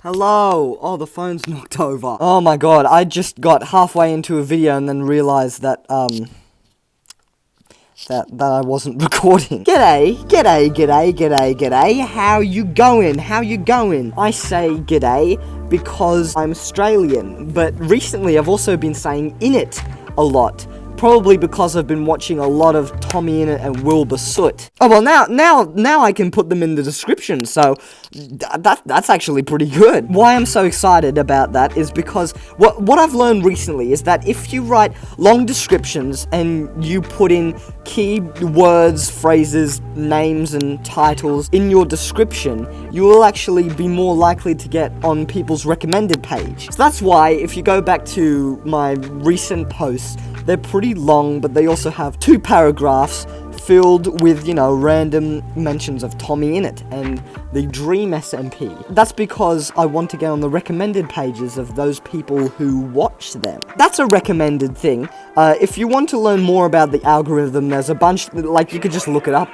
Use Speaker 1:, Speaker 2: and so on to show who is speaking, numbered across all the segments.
Speaker 1: Hello! Oh, the phone's knocked over. Oh my god, I just got halfway into a video and then realized that, that I wasn't recording. G'day, how you going? I say g'day because I'm Australian, but recently I've also been saying innit a lot. Probably because I've been watching a lot of Tommy Innit and Wilbur Soot. Oh well, now I can put them in the description, so that's actually pretty good. Why I'm so excited about that is because what I've learned recently is that if you write long descriptions and you put in key words, phrases, names, and titles in your description, you will actually be more likely to get on people's recommended page. So that's why if you go back to my recent posts, they're pretty long, but they also have 2 paragraphs filled with, random mentions of Tommy Innit and the Dream SMP. That's because I want to get on the recommended pages of those people who watch them. That's a recommended thing. If you want to learn more about the algorithm, there's a bunch, you could just look it up.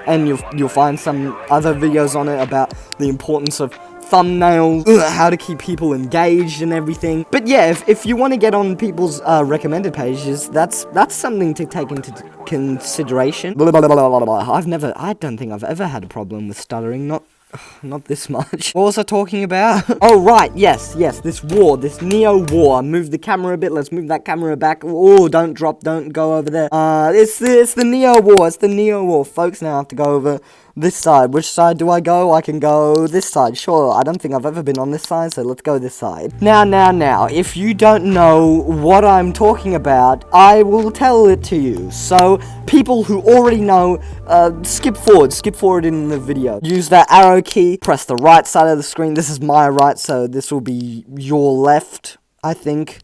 Speaker 1: And you'll find some other videos on it about the importance of thumbnails, how to keep people engaged and everything. But yeah, if you want to get on people's recommended pages, that's something to take into consideration. I don't think I've ever had a problem with stuttering, not this much. What was I talking about? Oh, right, yes, this Neo war. Move the camera a bit, let's move that camera back. Oh, don't go over there. It's the Neo war, folks. Now I have to go over this side. Which side do I go? I can go this side, sure. I don't think I've ever been on this side, so let's go this side. Now, if you don't know what I'm talking about, I will tell it to you. So, people who already know, skip forward in the video. Use that arrow key, press the right side of the screen. This is my right, so this will be your left, I think.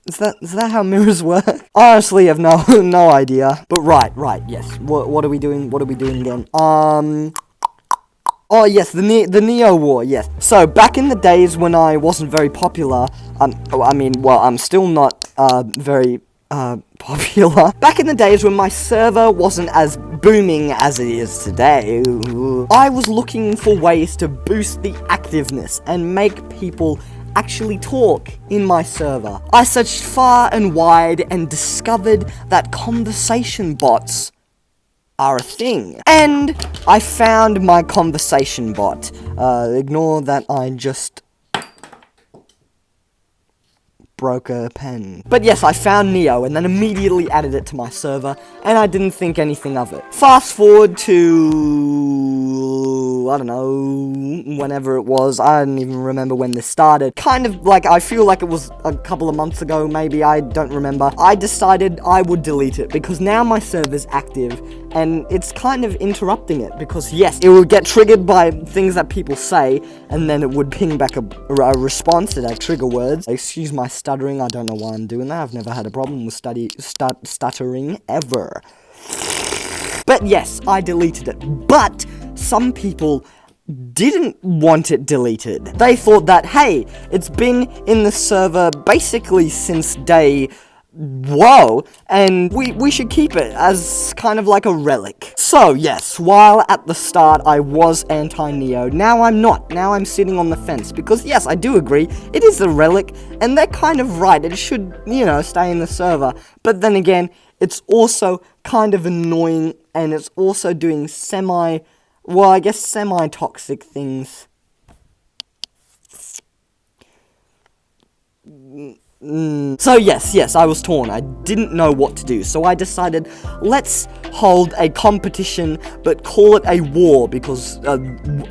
Speaker 1: Is that how mirrors work? I honestly have no idea. But right, yes. What are we doing again? Oh yes, the Neo War, yes. So back in the days when I wasn't very popular, I'm still not very popular. Back in the days when my server wasn't as booming as it is today, I was looking for ways to boost the activeness and make people actually talk in my server. I searched far and wide and discovered that conversation bots are a thing. And I found my conversation bot. Ignore that I just broke a pen. But yes, I found Neo and then immediately added it to my server, and I didn't think anything of it. Fast forward to, I don't know, whenever it was. I don't even remember when this started. Kind of I feel like it was a couple of months ago, maybe, I don't remember. I decided I would delete it because now my server's active and it's kind of interrupting it because yes, it would get triggered by things that people say and then it would ping back a response to that trigger words. Excuse my stuttering, I don't know why I'm doing that. I've never had a problem with stuttering ever. But yes, I deleted it. But some people didn't want it deleted. They thought that, hey, it's been in the server basically since day whoa, and we should keep it as kind of like a relic. So yes, while at the start I was anti-Neo, now I'm not. Now I'm sitting on the fence, because yes, I do agree, it is a relic, and they're kind of right, it should, stay in the server. But then again, it's also kind of annoying, and it's also doing semi-toxic things. So yes, I was torn. I didn't know what to do. So I decided, let's hold a competition, but call it a war, because a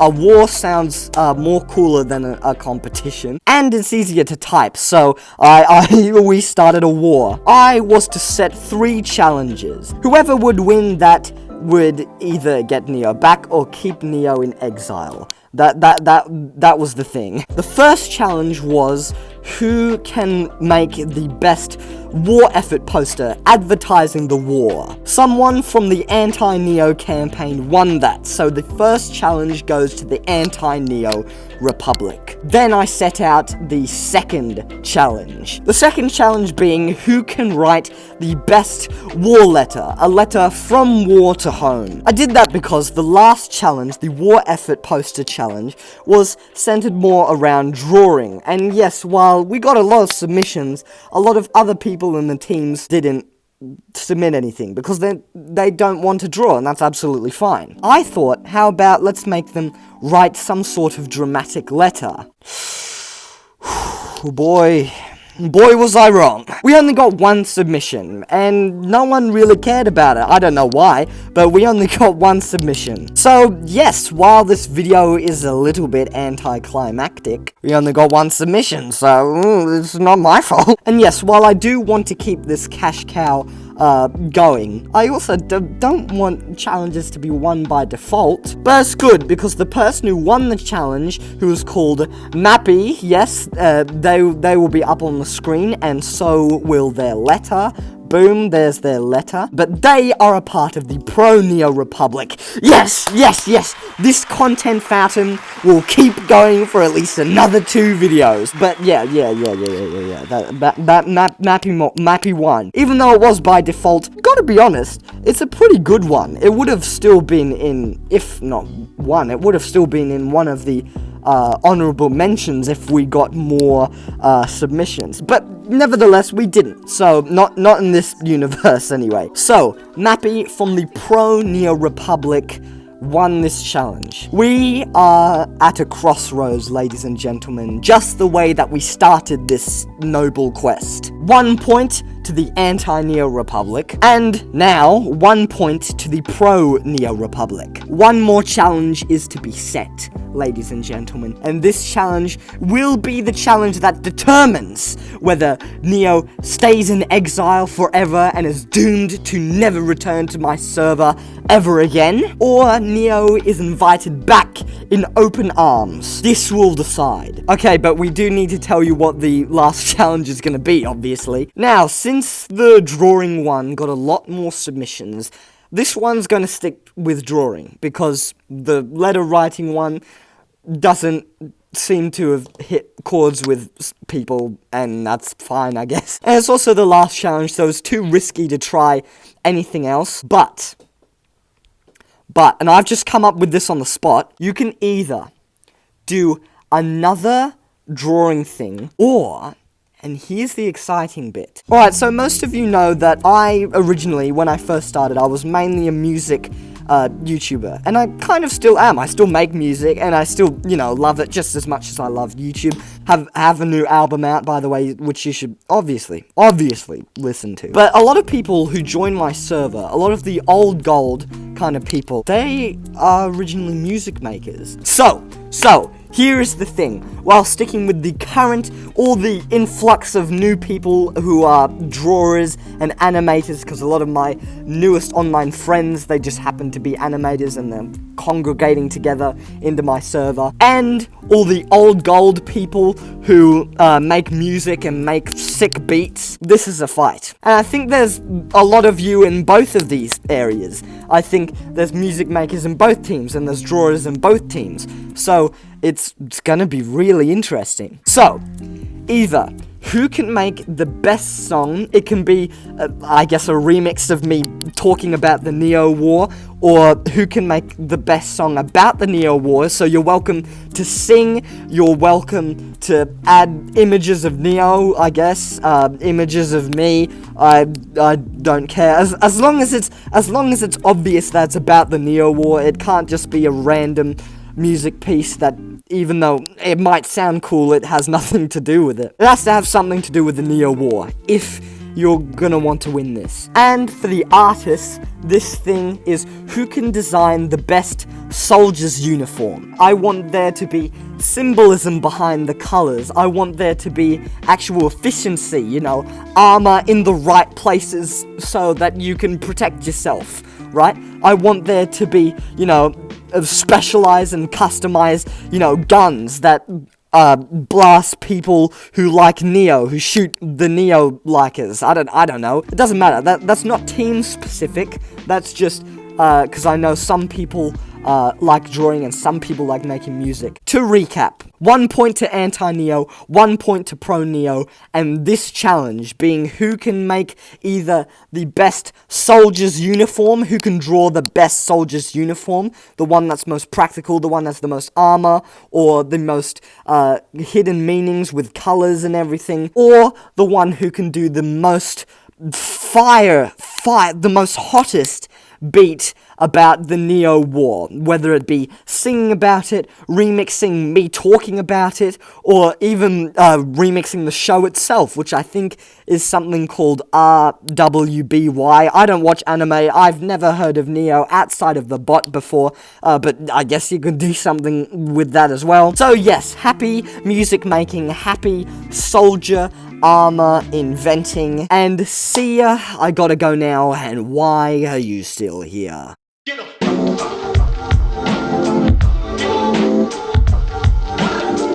Speaker 1: war sounds more cooler than a competition. And it's easier to type, so we started a war. I was to set 3 challenges. Whoever would win that would either get Neo back or keep Neo in exile. That was the thing. The first challenge was who can make the best war effort poster advertising the war. Someone from the anti-Neo campaign won that, so the first challenge goes to the anti-Neo Republic. Then I set out the second challenge. The second challenge being who can write the best war letter, a letter from war to home. I did that because the last challenge, the war effort poster challenge, was centered more around drawing. And yes, while we got a lot of submissions, a lot of other people in the teams didn't submit anything because they don't want to draw, and that's absolutely fine. I thought, how about let's make them write some sort of dramatic letter. Boy was I wrong. We only got one submission, and no one really cared about it. I don't know why, but we only got one submission. So, yes, while this video is a little bit anticlimactic, we only got one submission, so it's not my fault. And yes, while I do want to keep this cash cow going, I also don't want challenges to be won by default, but it's good because the person who won the challenge, who was called Mappy, yes, they will be up on the screen, and so will their letter. Boom, there's their letter. But they are a part of the pro-Neo Republic. Yes! This content fountain will keep going for at least another 2 videos. But yeah. Mappy won. Even though it was by default, gotta be honest, it's a pretty good one. It would have still been in, if not one, it would have still been in one of the honorable mentions if we got more submissions, but nevertheless we didn't, so not in this universe anyway. So Mappy from the pro-Neo Republic won this challenge. We are at a crossroads, ladies and gentlemen, just the way that we started this noble quest. 1 point to the anti-Neo Republic, and now 1 point to the pro-Neo Republic. One more challenge is to be set, ladies and gentlemen, and this challenge will be the challenge that determines whether Neo stays in exile forever and is doomed to never return to my server ever again, or Neo is invited back in open arms. This will decide. Okay, but we do need to tell you what the last challenge is going to be, obviously. Now, since the drawing one got a lot more submissions, this one's going to stick with drawing, because the letter writing one doesn't seem to have hit chords with people, and that's fine, I guess. And it's also the last challenge, so it's too risky to try anything else. But, and I've just come up with this on the spot, you can either do another drawing thing, or, and here's the exciting bit. Alright, so most of you know that I originally, when I first started, I was mainly a music YouTuber, and I kind of still am. I still make music, and I still, love it just as much as I love YouTube. Have a new album out, by the way, which you should obviously listen to. But a lot of people who join my server, a lot of the old gold kind of people, they are originally music makers. So, here is the thing. While sticking with the current, or the influx of new people who are drawers and animators, because a lot of my newest online friends, they just happen to be animators and they're congregating together into my server, and all the old gold people who make music and make sick beats, this is a fight. And I think there's a lot of you in both of these areas. I think there's music makers in both teams, and there's drawers in both teams. So it's gonna be really interesting. So, either who can make the best song, it can be, I guess, a remix of me talking about the Neo War, or who can make the best song about the Neo War, so you're welcome to sing, you're welcome to add images of Neo, I guess, images of me, I don't care, as long as it's obvious that it's about the Neo War. It can't just be a random music piece that, even though it might sound cool, it has nothing to do with it. It has to have something to do with the Neo War, if you're gonna want to win this. And for the artists, this thing is who can design the best soldier's uniform. I want there to be symbolism behind the colors. I want there to be actual efficiency, armor in the right places so that you can protect yourself, right? I want there to be, specialized and customized, guns that blast people who like Neo, who shoot the Neo likers. I don't know. It doesn't matter. That's not team specific. That's just because I know some people like drawing and some people like making music. To recap, 1 point to anti-Neo, 1 point to pro-Neo, and this challenge being who can make either the best soldier's uniform, who can draw the best soldier's uniform, the one that's most practical, the one that's the most armor, or the most hidden meanings with colors and everything, or the one who can do the most fire, the most hottest beat about the Neo War, whether it be singing about it, remixing me talking about it, or even remixing the show itself, which I think is something called RWBY. I don't watch anime, I've never heard of Neo outside of the bot before, but I guess you could do something with that as well. So yes, happy music making, happy soldier armor inventing, and Cya, I gotta go now, and why are you still here?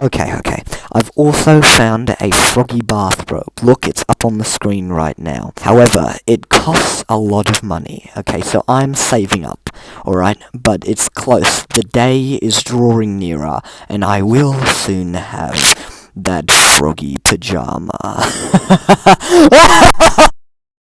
Speaker 1: Okay, I've also found a froggy bathrobe. Look, it's up on the screen right now. However, it costs a lot of money. Okay, so I'm saving up, alright? But it's close. The day is drawing nearer, and I will soon have that froggy pajama.